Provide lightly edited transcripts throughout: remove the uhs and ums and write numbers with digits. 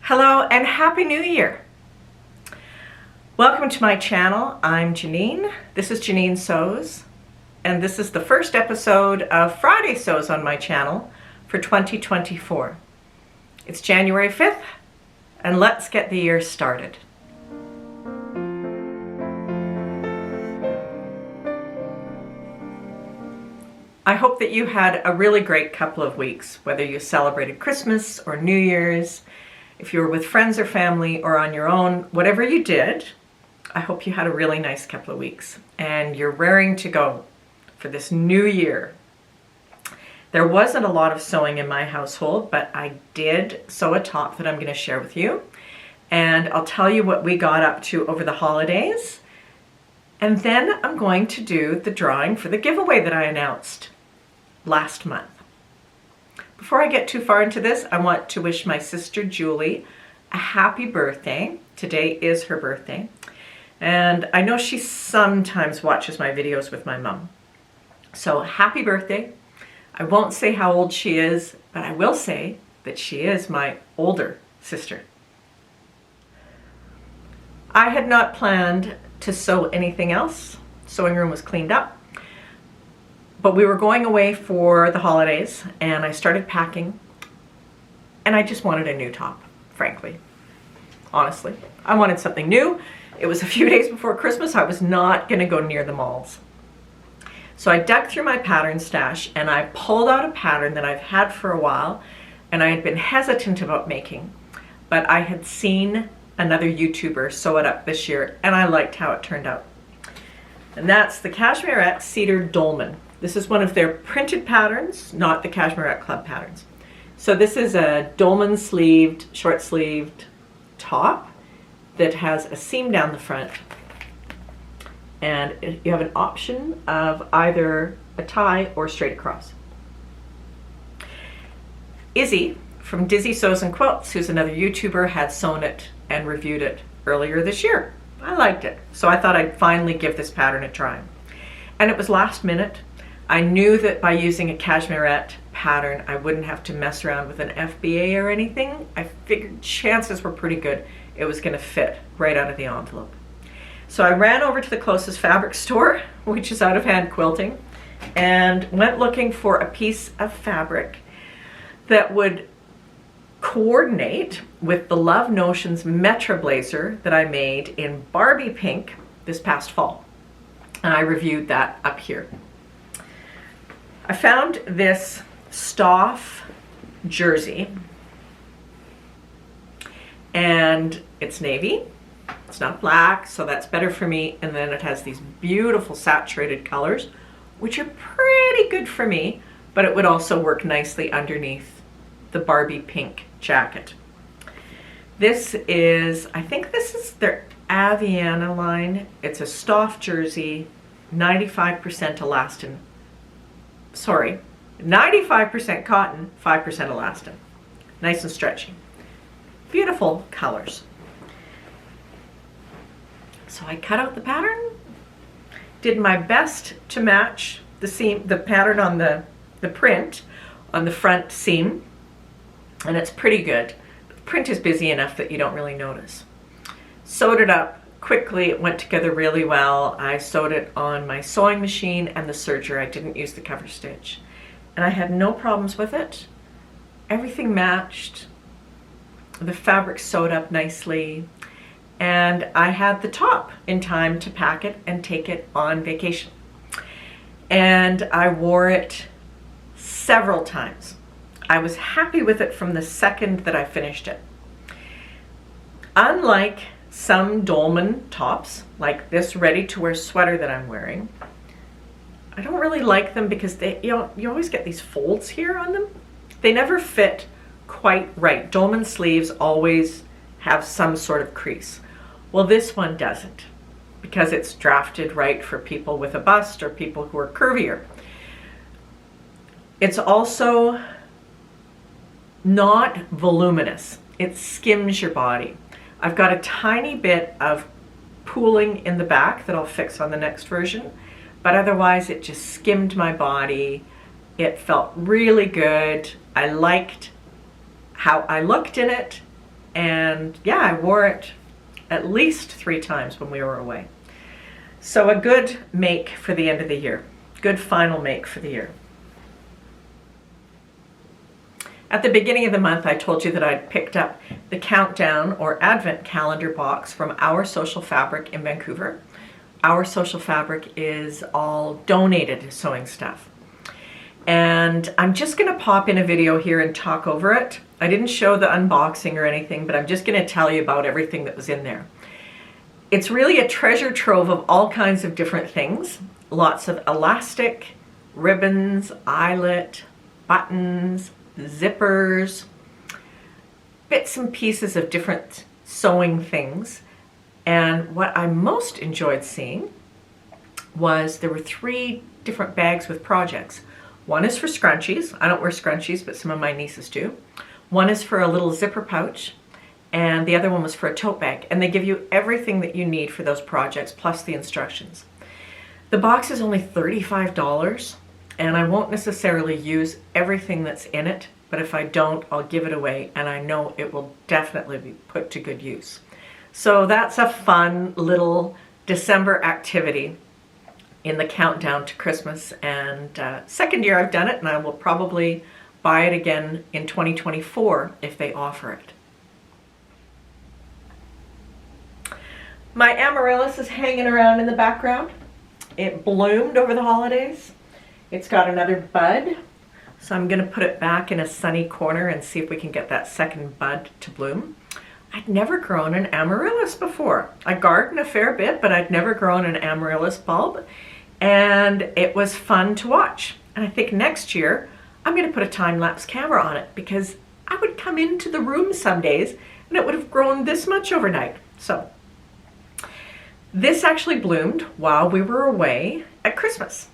Hello and Happy New Year! Welcome to my channel. I'm Janine. This is Janine Sews, and this is the first episode of Friday Sews on my channel for 2024. It's January 5th, and let's get the year started. I hope that you had a really great couple of weeks, whether you celebrated Christmas or New Year's, if you were with friends or family or on your own, whatever you did, I hope you had a really nice couple of weeks and you're raring to go for this new year. There wasn't a lot of sewing in my household, but I did sew a top that I'm going to share with you. And I'll tell you what we got up to over the holidays. And then I'm going to do the drawing for the giveaway that I announced last month. Before I get too far into this, I want to wish my sister Julie a happy birthday. Today is her birthday. And I know she sometimes watches my videos with my mom. So happy birthday. I won't say how old she is, but I will say that she is my older sister. I had not planned to sew anything else. Sewing room was cleaned up. But we were going away for the holidays and I started packing and I just wanted a new top, frankly. Honestly, I wanted something new. It was a few days before Christmas. I was not going to go near the malls. So I dug through my pattern stash and I pulled out a pattern that I've had for a while and I had been hesitant about making, but I had seen another YouTuber sew it up this year and I liked how it turned out. And that's the Cashmerette Cedar Dolman. This is one of their printed patterns, not the Cashmerette Club patterns. So this is a dolman sleeved, short sleeved top that has a seam down the front. And you have an option of either a tie or straight across. Izzy from Dizzy Sews and Quilts, who's another YouTuber, had sewn it and reviewed it earlier this year. I liked it, so I thought I'd finally give this pattern a try. And it was last minute. I knew that by using a Cashmerette pattern, I wouldn't have to mess around with an FBA or anything. I figured chances were pretty good it was going to fit right out of the envelope. So I ran over to the closest fabric store, which is Out of Hand Quilting, and went looking for a piece of fabric that would coordinate with the Love Notions Metra blazer that I made in Barbie pink this past fall. And I reviewed that up here. I found this Stof jersey and it's navy. It's not black, so that's better for me. And then it has these beautiful saturated colors, which are pretty good for me, but it would also work nicely underneath the Barbie pink jacket. This is, I think this is their Avalana line. It's a Stof jersey, 95% elastin. Sorry, 95% cotton, 5% elastin. Nice and stretchy. Beautiful colors. So I cut out the pattern, did my best to match the seam, the pattern on the print on the front seam, and it's pretty good. The print is busy enough that you don't really notice. Sewed it up quickly, it went together really well. I sewed it on my sewing machine and the serger. I didn't use the cover stitch. And I had no problems with it. Everything matched. The fabric sewed up nicely. And I had the top in time to pack it and take it on vacation. And I wore it several times. I was happy with it from the second that I finished it. Unlike some dolman tops, like this ready-to-wear sweater that I'm wearing, I don't really like them because they, you always get these folds here on them. They never fit quite right. Dolman sleeves always have some sort of crease. Well, this one doesn't, because it's drafted right for people with a bust or people who are curvier. It's also not voluminous. It skims your body. I've got a tiny bit of pooling in the back that I'll fix on the next version, but otherwise it just skimmed my body. It felt really good. I liked how I looked in it, And yeah, I wore it at least 3 times when we were away. So a good make for the end of the year. Good final make for the year. At the beginning of the month, I told you that I'd picked up the countdown or advent calendar box from Our Social Fabric in Vancouver. Our Social Fabric is all donated sewing stuff. And I'm just going to pop in a video here and talk over it. I didn't show the unboxing or anything, but I'm just going to tell you about everything that was in there. It's really a treasure trove of all kinds of different things. Lots of elastic, ribbons, eyelet, buttons, zippers, bits and pieces of different sewing things. And what I most enjoyed seeing was there were 3 different bags with projects. One is for scrunchies. I don't wear scrunchies, but some of my nieces do. One is for a little zipper pouch, and the other one was for a tote bag. And they give you everything that you need for those projects, plus the instructions. The box is only $35, and I won't necessarily use everything that's in it, but if I don't, I'll give it away, and I know it will definitely be put to good use. So that's a fun little December activity in the countdown to Christmas, and second year I've done it, and I will probably buy it again in 2024 if they offer it. My amaryllis is hanging around in the background. It bloomed over the holidays. It's got another bud, so I'm going to put it back in a sunny corner and see if we can get that second bud to bloom. I'd never grown an amaryllis before. I garden a fair bit, but I'd never grown an amaryllis bulb, and it was fun to watch. And I think next year I'm going to put a time-lapse camera on it, because I would come into the room some days and it would have grown this much overnight. So this actually bloomed while we were away at Christmas.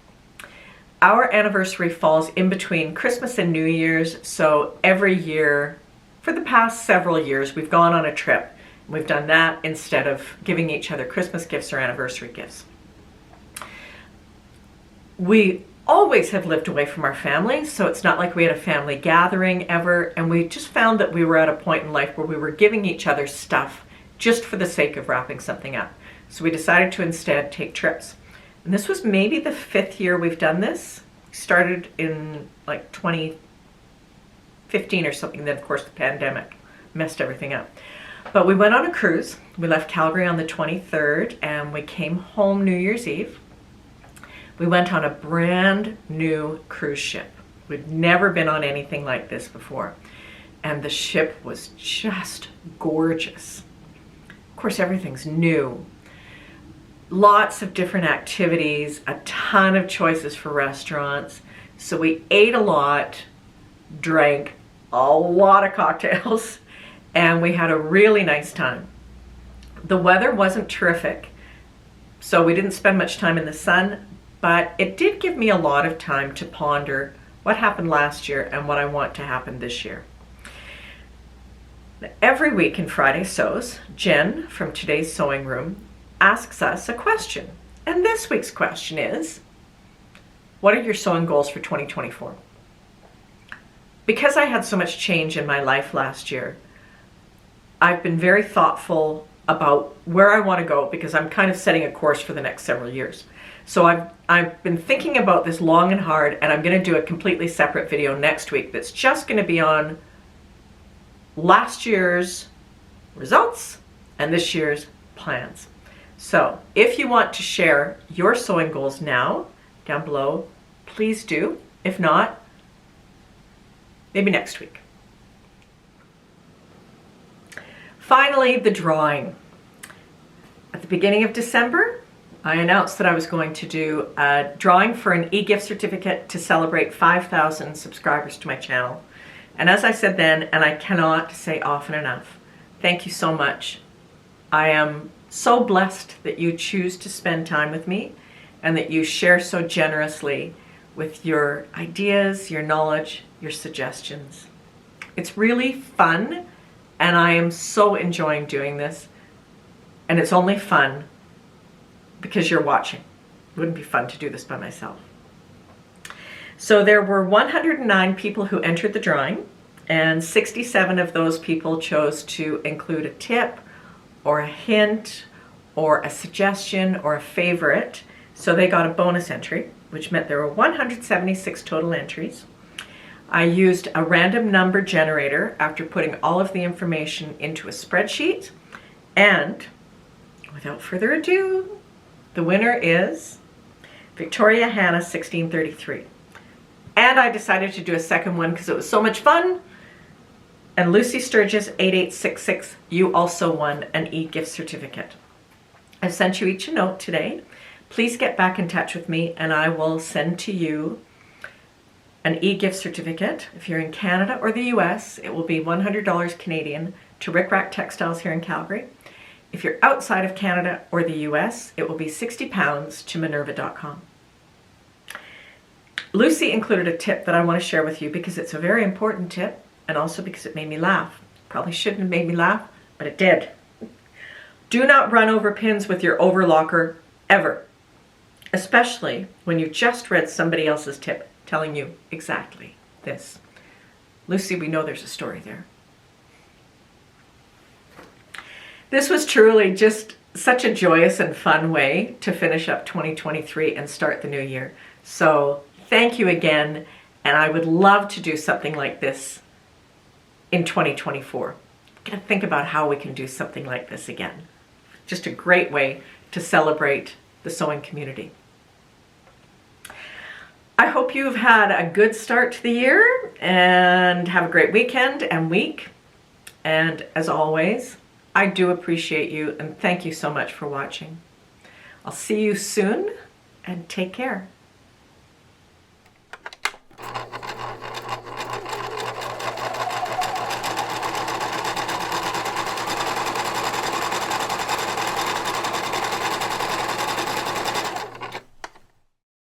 Our anniversary falls in between Christmas and New Year's, so every year for the past several years we've gone on a trip. We've done that instead of giving each other Christmas gifts or anniversary gifts. We always have lived away from our family, so it's not like we had a family gathering ever, and we just found that we were at a point in life where we were giving each other stuff just for the sake of wrapping something up. So we decided to instead take trips. And this was maybe the 5th year we've done this. Started in like 2015 or something, then of course the pandemic messed everything up. But we went on a cruise. We left Calgary on the 23rd and we came home New Year's Eve. We went on a brand new cruise ship. We'd never been on anything like this before. And the ship was just gorgeous. Of course, everything's new. Lots of different activities, a ton of choices for restaurants. So we ate a lot, drank a lot of cocktails, and we had a really nice time. The weather wasn't terrific, so we didn't spend much time in the sun, but it did give me a lot of time to ponder what happened last year and what I want to happen this year. Every week in Friday Sews, Jen from Today's Sewing Room asks us a question. And this week's question is, what are your sewing goals for 2024? Because I had so much change in my life last year, I've been very thoughtful about where I want to go, because I'm kind of setting a course for the next several years. So I've been thinking about this long and hard, and I'm going to do a completely separate video next week that's just going to be on last year's results and this year's plans. So if you want to share your sewing goals now, down below, please do. If not, maybe next week. Finally, the drawing. At the beginning of December, I announced that I was going to do a drawing for an e-gift certificate to celebrate 5,000 subscribers to my channel. And as I said then, and I cannot say often enough, thank you so much. I am so blessed that you choose to spend time with me and that you share so generously with your ideas, your knowledge, your suggestions. It's really fun, and I am so enjoying doing this. And it's only fun because you're watching. It wouldn't be fun to do this by myself. So there were 109 people who entered the drawing, And 67 of those people chose to include a tip or a hint or a suggestion or a favorite. So they got a bonus entry, which meant there were 176 total entries. I used a random number generator after putting all of the information into a spreadsheet. And without further ado, the winner is Victoria Hannah 1633. And I decided to do a second one because it was so much fun. And Lucy Sturgis 8866, you also won an e-gift certificate. I've sent you each a note today. Please get back in touch with me and I will send to you an e-gift certificate. If you're in Canada or the US, it will be $100 Canadian to Rick Rack Textiles here in Calgary. If you're outside of Canada or the US, it will be £60 to Minerva.com. Lucy included a tip that I want to share with you because it's a very important tip and also because it made me laugh. Probably shouldn't have made me laugh, but it did. Do not run over pins with your overlocker ever, especially when you just read somebody else's tip telling you exactly this. Lucy, we know there's a story there. This was truly just such a joyous and fun way to finish up 2023 and start the new year. So thank you again, and I would love to do something like this in 2024. I'm going to think about how we can do something like this again. Just a great way to celebrate the sewing community. I hope you've had a good start to the year and have a great weekend and week. And as always, I do appreciate you and thank you so much for watching. I'll see you soon and take care.